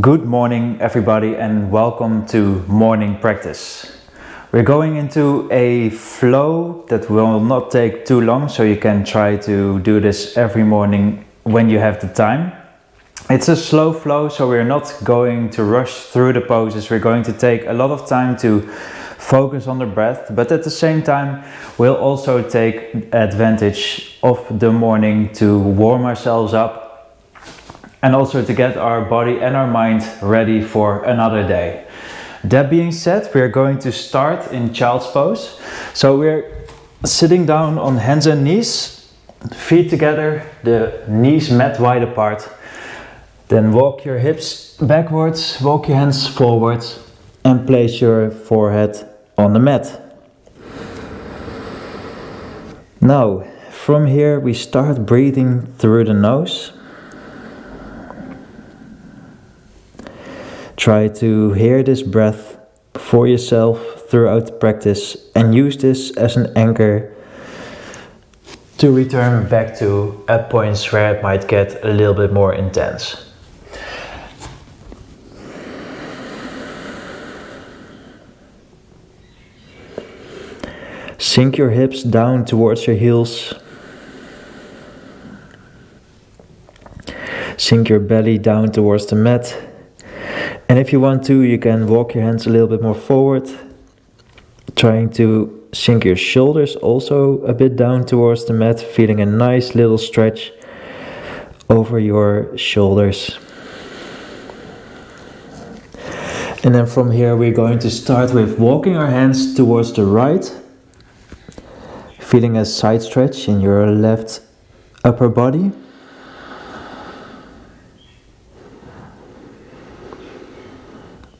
Good morning everybody and welcome to morning practice. We're going into a flow that will not take too long, so you can try to do this every morning when you have the time. It's a slow flow, so we're not going to rush through the poses. We're going to take a lot of time to focus on the breath, but at the same time we'll also take advantage of the morning to warm ourselves up and also to get our body and our mind ready for another day. That being said, we're going to start in child's pose. So we're sitting down on hands and knees, feet together, the knees mat wide apart. Then walk your hips backwards, walk your hands forwards, and place your forehead on the mat. Now, from here we start breathing through the nose. Try to hear this breath for yourself throughout the practice and use this as an anchor to return back to at points where it might get a little bit more intense. Sink your hips down towards your heels. Sink your belly down towards the mat. And if you want to, you can walk your hands a little bit more forward, trying to sink your shoulders also a bit down towards the mat, feeling a nice little stretch over your shoulders. And then from here we're going to start with walking our hands towards the right, feeling a side stretch in your left upper body.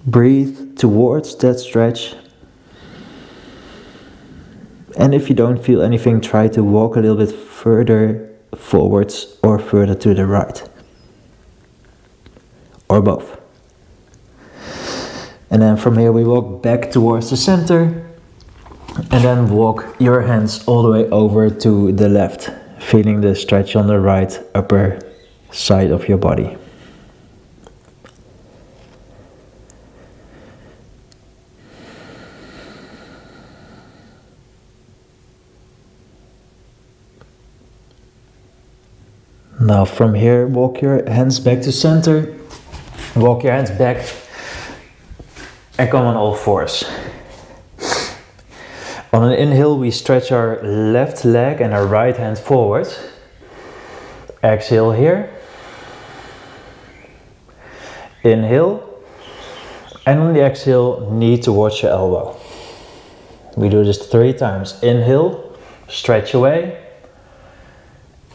Breathe towards that stretch. And if you don't feel anything, try to walk a little bit further forwards or further to the right. Or both. And then from here we walk back towards the center. And then walk your hands all the way over to the left, feeling the stretch on the right upper side of your body. Now from here, walk your hands back to center, walk your hands back and come on all fours. On an inhale, we stretch our left leg and our right hand forward. Exhale here. Inhale. And on the exhale, knee towards your elbow. We do this 3 times. Inhale, stretch away.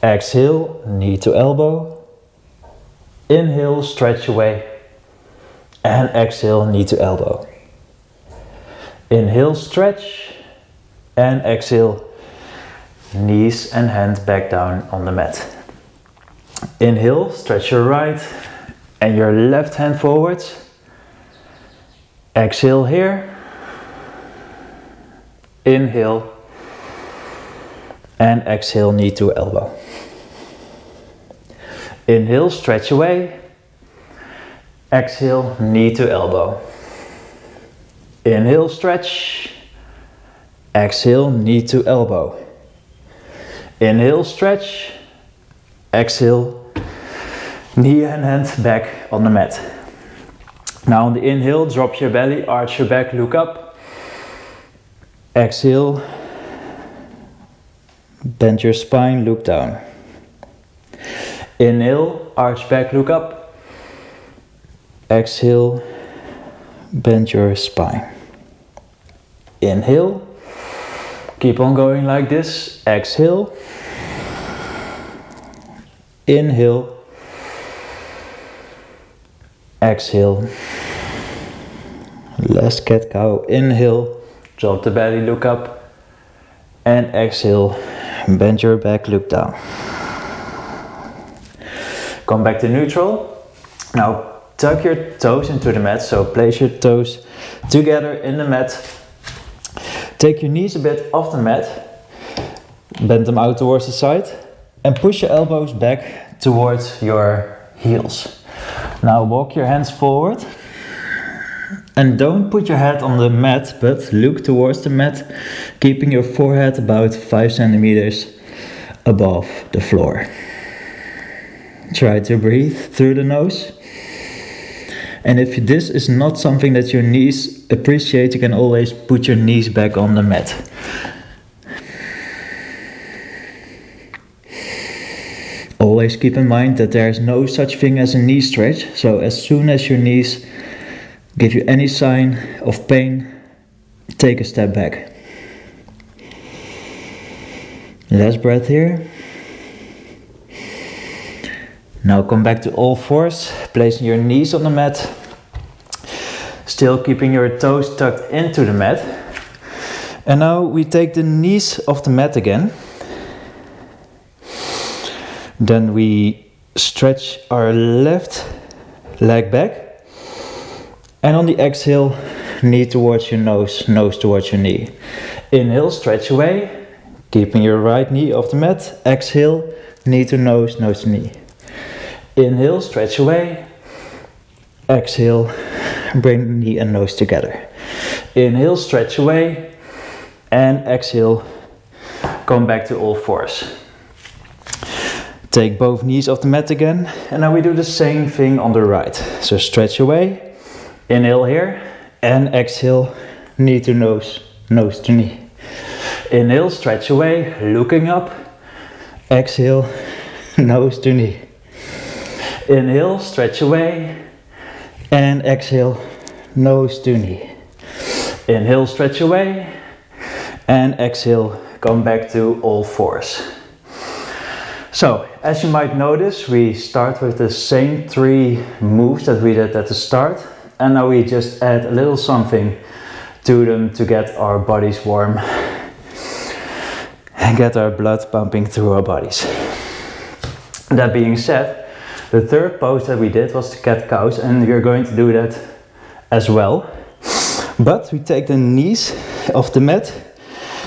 Exhale, knee to elbow. Inhale, stretch away. And exhale, knee to elbow. Inhale, stretch. And exhale, knees and hands back down on the mat. Inhale, stretch your right and your left hand forwards. Exhale here. Inhale. And exhale, knee to elbow. Inhale, stretch away. Exhale, knee to elbow. Inhale, stretch. Exhale, knee to elbow. Inhale, stretch. Exhale, knee and hand back on the mat. Now on the inhale, drop your belly, arch your back, look up. Exhale, bend your spine, look down. Inhale, arch back, look up. Exhale, bend your spine. Inhale. Keep on going like this. Exhale. Inhale. Exhale. Last cat cow. Inhale. Drop the belly, look up. And exhale. Bend your back, look down. Come back to neutral. Now tuck your toes into the mat. So place your toes together in the mat. Take your knees a bit off the mat, bend them out towards the side and push your elbows back towards your heels. Now walk your hands forward. And don't put your head on the mat, but look towards the mat, keeping your forehead about 5 centimeters above the floor. Try to breathe through the nose. And if this is not something that your knees appreciate, you can always put your knees back on the mat. Always keep in mind that there is no such thing as a knee stretch, so as soon as your knees give you any sign of pain, take a step back. Last breath here. Now come back to all fours, placing your knees on the mat, still keeping your toes tucked into the mat. And now we take the knees off the mat again. Then we stretch our left leg back. And on the exhale, knee towards your nose, nose towards your knee. Inhale, stretch away, keeping your right knee off the mat. Exhale, knee to nose, nose to knee. Inhale, stretch away. Exhale, bring knee and nose together. Inhale, stretch away. And exhale, come back to all fours. Take both knees off the mat again. And now we do the same thing on the right. So stretch away. Inhale here. And exhale, knee to nose, nose to knee. Inhale, stretch away, looking up. Exhale, nose to knee. Inhale, stretch away. And exhale, nose to knee. Inhale, stretch away. And exhale, come back to all fours. So, as you might notice, we start with the same 3 moves that we did at the start. And now we just add a little something to them to get our bodies warm and get our blood pumping through our bodies. That being said, the third pose that we did was the cat-cows, and we are going to do that as well. But we take the knees off the mat,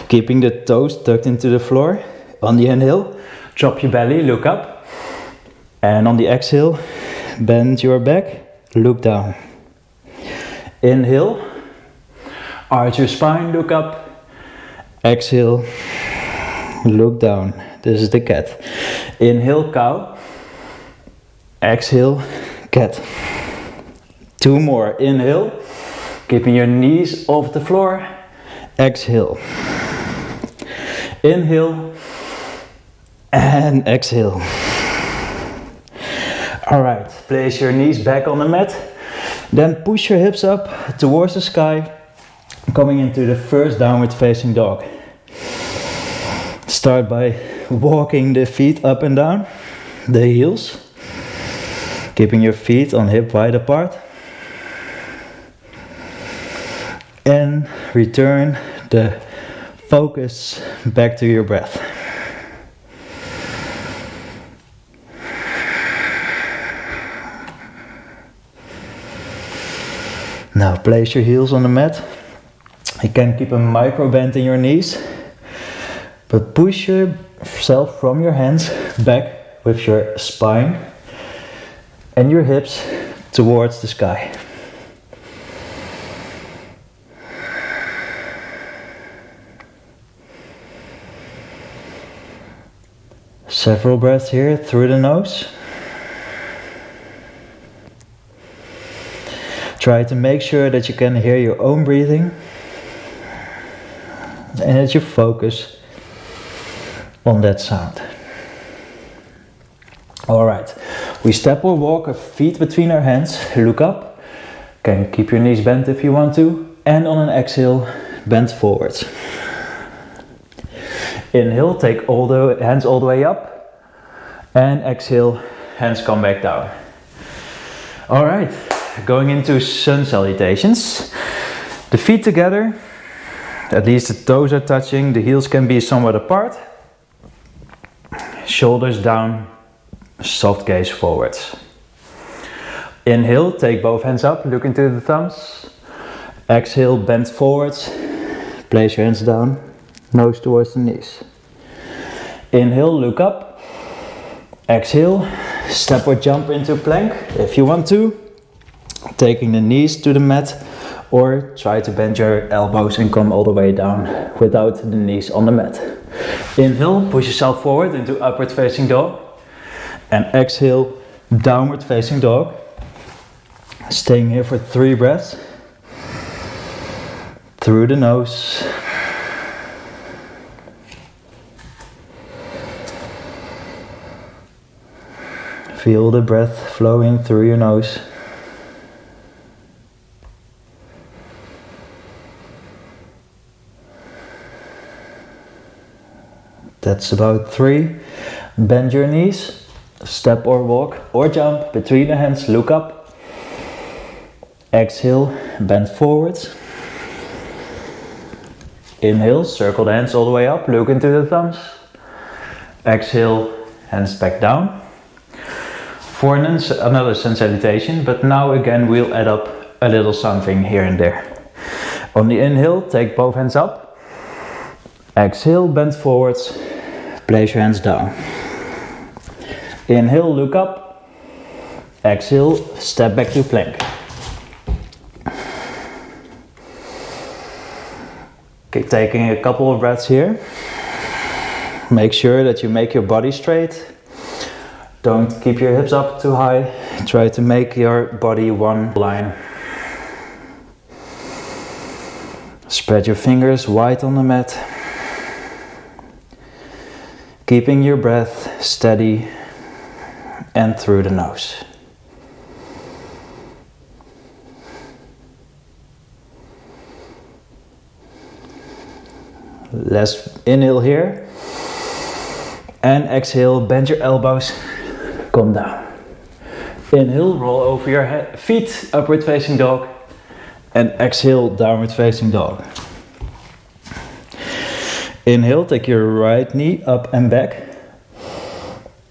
keeping the toes tucked into the floor. On the inhale, drop your belly, look up. And on the exhale, bend your back, look down. Inhale, arch your spine, look up. Exhale, look down. This is the cat. Inhale, cow. Exhale, cat. 2 more. Inhale, keeping your knees off the floor. Exhale. Inhale. And exhale. Alright, place your knees back on the mat. Then push your hips up towards the sky, coming into the first downward facing dog. Start by walking the feet up and down, the heels, keeping your feet on hip wide apart. And return the focus back to your breath. Now place your heels on the mat. You can keep a micro bend in your knees, but push yourself from your hands back with your spine and your hips towards the sky. Several breaths here through the nose. Try to make sure that you can hear your own breathing and that you focus on that sound. Alright, we step or walk our feet between our hands, look up, can keep your knees bent if you want to, and on an exhale, bend forwards. Inhale, take all the hands all the way up, and exhale, hands come back down. Alright. Going into sun salutations. The feet together, at least the toes are touching, the heels can be somewhat apart. Shoulders down, soft gaze forwards. Inhale, take both hands up, look into the thumbs. Exhale, bend forwards, place your hands down, nose towards the knees. Inhale, look up. Exhale, Step or jump into plank if you want to, taking the knees to the mat, or try to bend your elbows and come all the way down without the knees on the mat. Inhale, push yourself forward into upward facing dog, and exhale, downward facing dog. Staying here for 3 breaths. Through the nose. Feel the breath flowing through your nose. That's about 3. Bend your knees. Step or walk or jump between the hands. Look up. Exhale, bend forwards. Inhale, circle the hands all the way up. Look into the thumbs. Exhale, hands back down. For another sun salutation, but now again we'll add up a little something here and there. On the inhale, take both hands up. Exhale, bend forwards. Place your hands down. Inhale, look up. Exhale, step back to plank. Okay, taking a couple of breaths here. Make sure that you make your body straight. Don't keep your hips up too high. Try to make your body one line. Spread your fingers wide on the mat. Keeping your breath steady and through the nose. Let's inhale here. And exhale, bend your elbows. Come down. Inhale, roll over your feet, upward facing dog. And exhale, downward facing dog. Inhale, take your right knee up and back.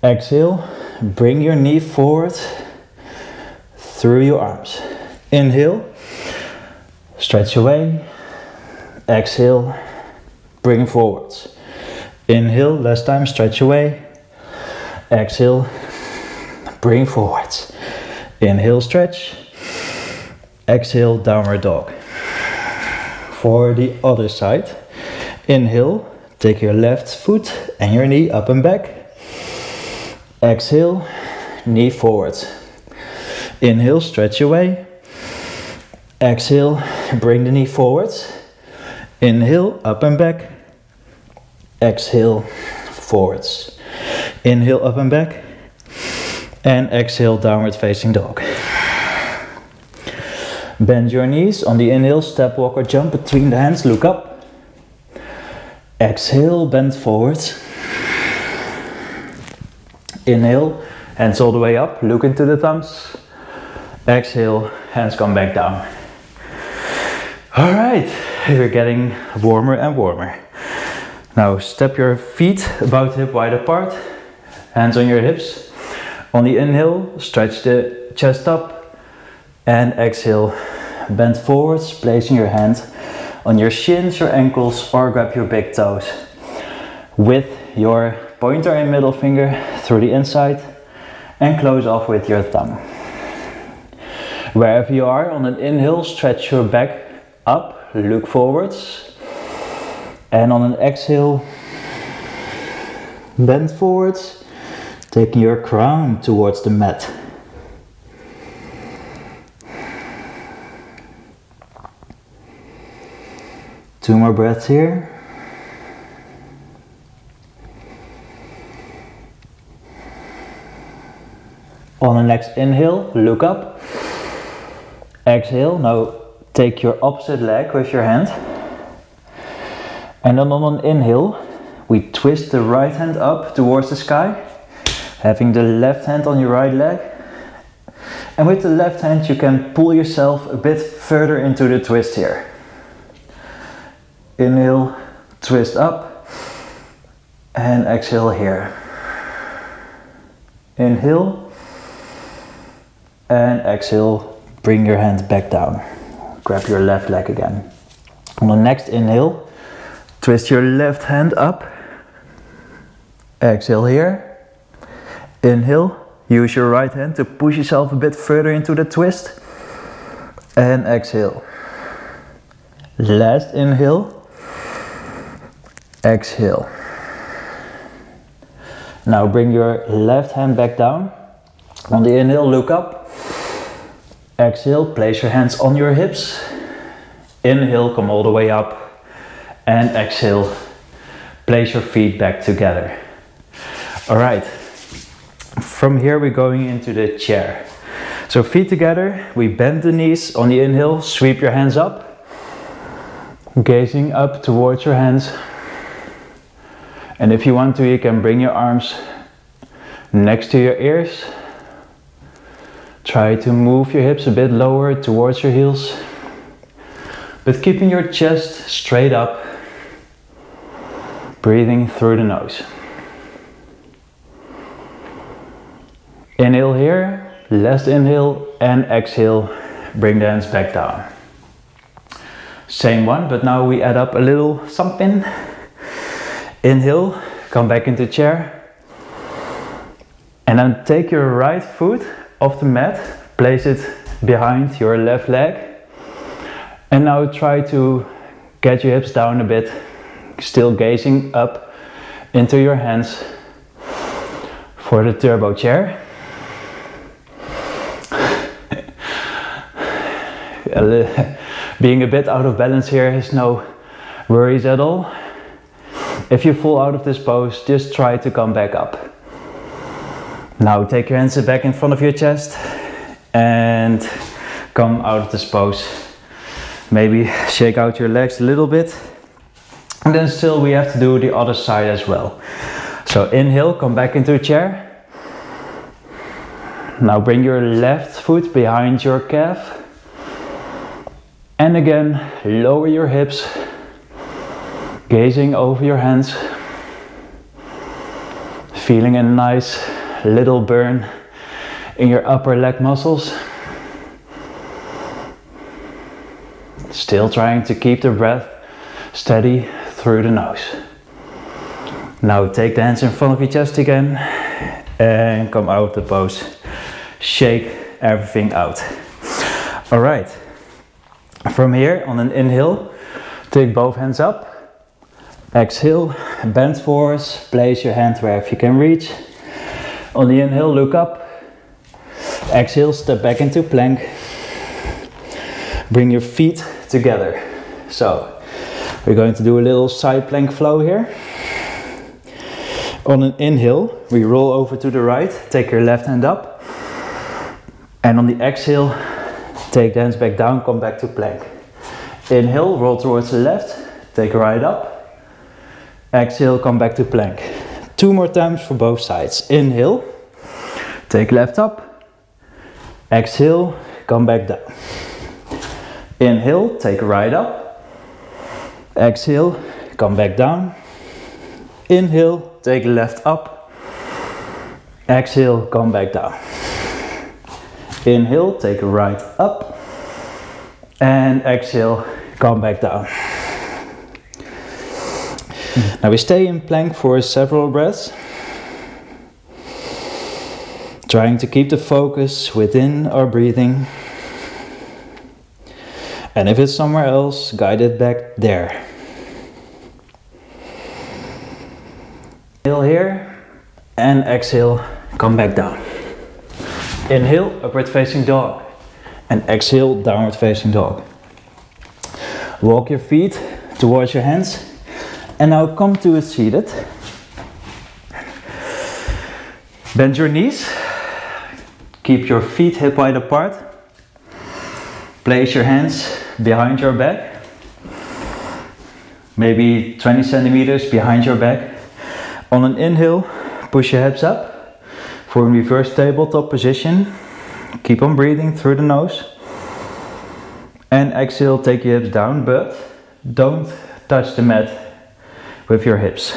Exhale, bring your knee forward through your arms. Inhale, stretch away. Exhale, bring forwards. Inhale, last time, stretch away. Exhale, bring forwards. Inhale, stretch. Exhale, downward dog. For the other side, inhale, take your left foot and your knee up and back. Exhale, knee forwards. Inhale, stretch away. Exhale, bring the knee forwards. Inhale, up and back. Exhale, forwards. Inhale, up and back. And exhale, downward facing dog. Bend your knees. On the inhale, step, walk or jump between the hands. Look up. Exhale, bend forwards. Inhale, hands all the way up. Look into the thumbs. Exhale, hands come back down. Alright, we're getting warmer and warmer. Now step your feet about hip wide apart. Hands on your hips. On the inhale, stretch the chest up. And exhale, bend forwards, placing your hand on your shins, your ankles, or grab your big toes with your pointer and middle finger through the inside and close off with your thumb. Wherever you are, on an inhale, stretch your back up, look forwards, and on an exhale, bend forwards, taking your crown towards the mat. Two more breaths here. On the next inhale, look up. Exhale, now take your opposite leg with your hand. And then on an inhale, we twist the right hand up towards the sky, having the left hand on your right leg. And with the left hand, you can pull yourself a bit further into the twist here. Inhale, twist up, and exhale here. Inhale, and exhale, bring your hand back down. Grab your left leg again. On the next inhale, twist your left hand up. Exhale here. Inhale, Use your right hand to push yourself a bit further into the twist. And exhale. Last inhale. Exhale. Now bring your left hand back down. On the inhale, look up. Exhale, place your hands on your hips. Inhale, come all the way up. And exhale, place your feet back together. Alright, from here we're going into the chair. So feet together, we bend the knees on the inhale, sweep your hands up. Gazing up towards your hands. And if you want to, you can bring your arms next to your ears. Try to move your hips a bit lower towards your heels. But keeping your chest straight up. Breathing through the nose. Inhale here, last inhale and exhale. Bring the hands back down. Same one, but now we add up a little something. Inhale, come back into chair. And then take your right foot off the mat, place it behind your left leg. And now try to get your hips down a bit, still gazing up into your hands for the turbo chair. Being a bit out of balance here is no worries at all. If you fall out of this pose, just try to come back up. Now take your hands back in front of your chest and come out of this pose. Maybe shake out your legs a little bit. And then still we have to do the other side as well. So inhale, come back into a chair. Now bring your left foot behind your calf. And again, lower your hips. Gazing over your hands, feeling a nice little burn in your upper leg muscles. Still trying to keep the breath steady through the nose. Now take the hands in front of your chest again and come out of the pose. Shake everything out. Alright, from here on an inhale, take both hands up. Exhale, bend forwards, place your hand wherever you can reach. On the inhale, look up. Exhale, step back into plank. Bring your feet together. So, we're going to do a little side plank flow here. On an inhale, we roll over to the right, take your left hand up. And on the exhale, take the hands back down, come back to plank. Inhale, roll towards the left, take right up. Exhale, come back to plank. 2 more times for both sides. Inhale, take left up. Exhale, come back down. Inhale, take right up. Exhale, come back down. Inhale, take left up. Exhale, come back down. Inhale, take right up. And exhale, come back down. Now we stay in plank for several breaths. Trying to keep the focus within our breathing. And if it's somewhere else, guide it back there. Inhale here and exhale, come back down. Inhale, upward facing dog. And exhale, downward facing dog. Walk your feet towards your hands. And now come to a seated. Bend your knees. Keep your feet hip wide apart. Place your hands behind your back. Maybe 20 centimeters behind your back. On an inhale, push your hips up for a reverse tabletop position. Keep on breathing through the nose. And exhale, take your hips down, but don't touch the mat with your hips.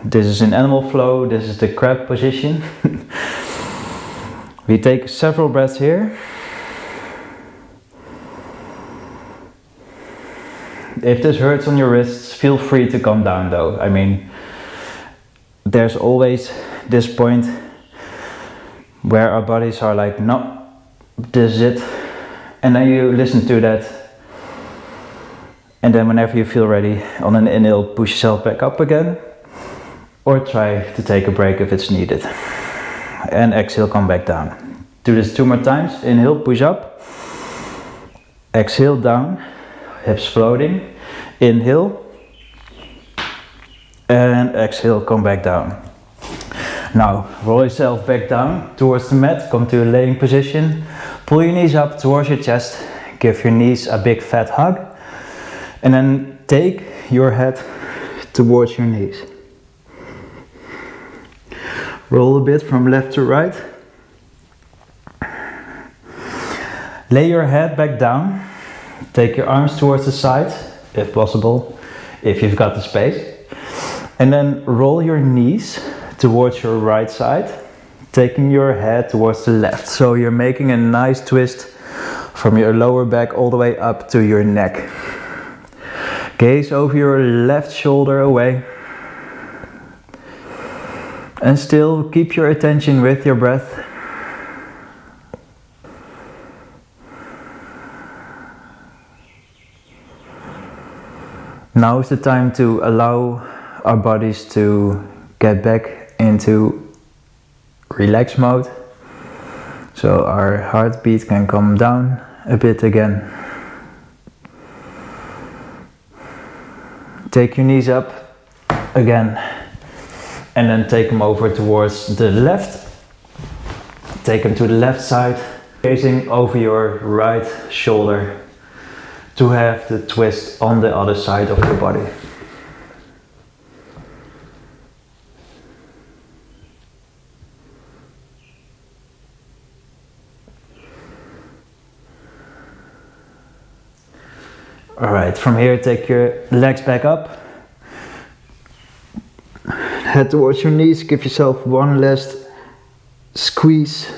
This is an animal flow, this is the crab position. We take several breaths here. If this hurts on your wrists, feel free to come down though. I mean, there's always this point where our bodies are like, no, this is it. And then you listen to that. And then whenever you feel ready, on an inhale, push yourself back up again. Or try to take a break if it's needed. And exhale, come back down. Do this 2 more times. Inhale, push up. Exhale, down. Hips floating. Inhale. And exhale, come back down. Now, roll yourself back down towards the mat. Come to a laying position. Pull your knees up towards your chest. Give your knees a big fat hug. And then take your head towards your knees. Roll a bit from left to right. Lay your head back down. Take your arms towards the side, if possible, if you've got the space. And then roll your knees towards your right side, taking your head towards the left. So you're making a nice twist from your lower back all the way up to your neck. Gaze over your left shoulder away. And still keep your attention with your breath. Now is the time to allow our bodies to get back into relax mode. So our heartbeat can come down a bit again. Take your knees up again. And then take them over towards the left. Take them to the left side. Gazing over your right shoulder to have the twist on the other side of your body. Alright, from here take your legs back up. Head towards your knees, give yourself one last squeeze.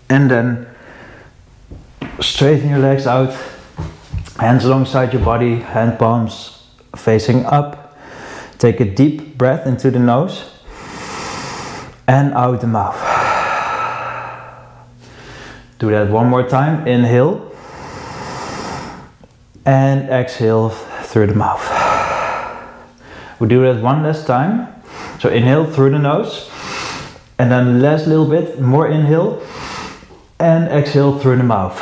And then straighten your legs out. Hands alongside your body, hand palms facing up. Take a deep breath into the nose and out the mouth. Do that one more time. Inhale and exhale through the mouth. We'll do that one last time. So inhale through the nose and then last little bit more inhale and exhale through the mouth.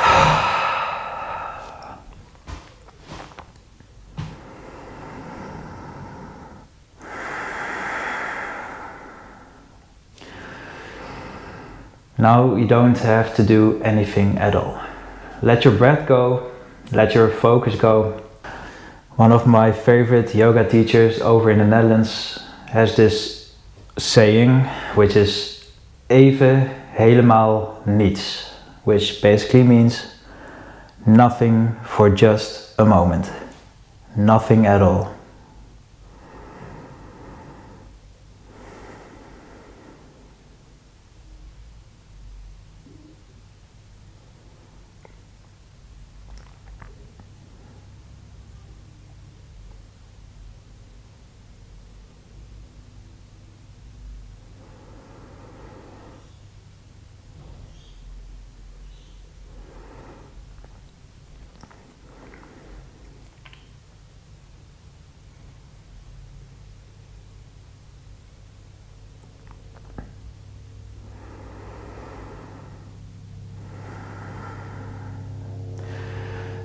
Now you don't have to do anything at all. Let your breath go, let your focus go. One of my favorite yoga teachers over in the Netherlands has this saying, which is even helemaal niets, which basically means nothing for just a moment. Nothing at all.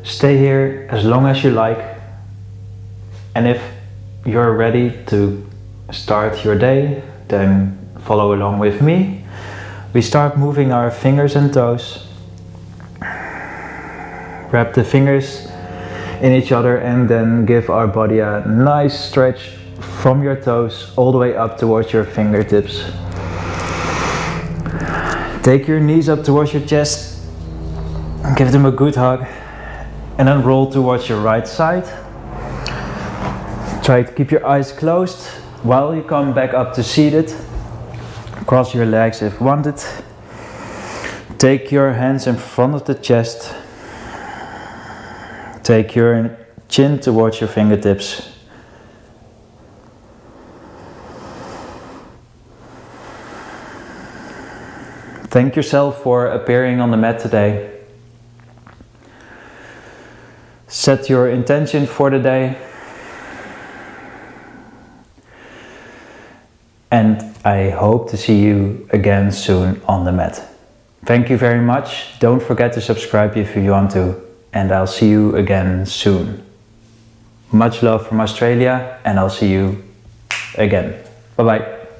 Stay here as long as you like, and if you're ready to start your day, then follow along with me. We start moving our fingers and toes. Wrap the fingers in each other and then give our body a nice stretch from your toes all the way up towards your fingertips. Take your knees up towards your chest, give them a good hug. And then roll towards your right side. Try to keep your eyes closed while you come back up to seated. Cross your legs if wanted. Take your hands in front of the chest. Take your chin towards your fingertips. Thank yourself for appearing on the mat today. Set your intention for the day. And I hope to see you again soon on the mat. Thank you very much. Don't forget to subscribe if you want to. And I'll see you again soon. Much love from Australia, and I'll see you again. Bye bye.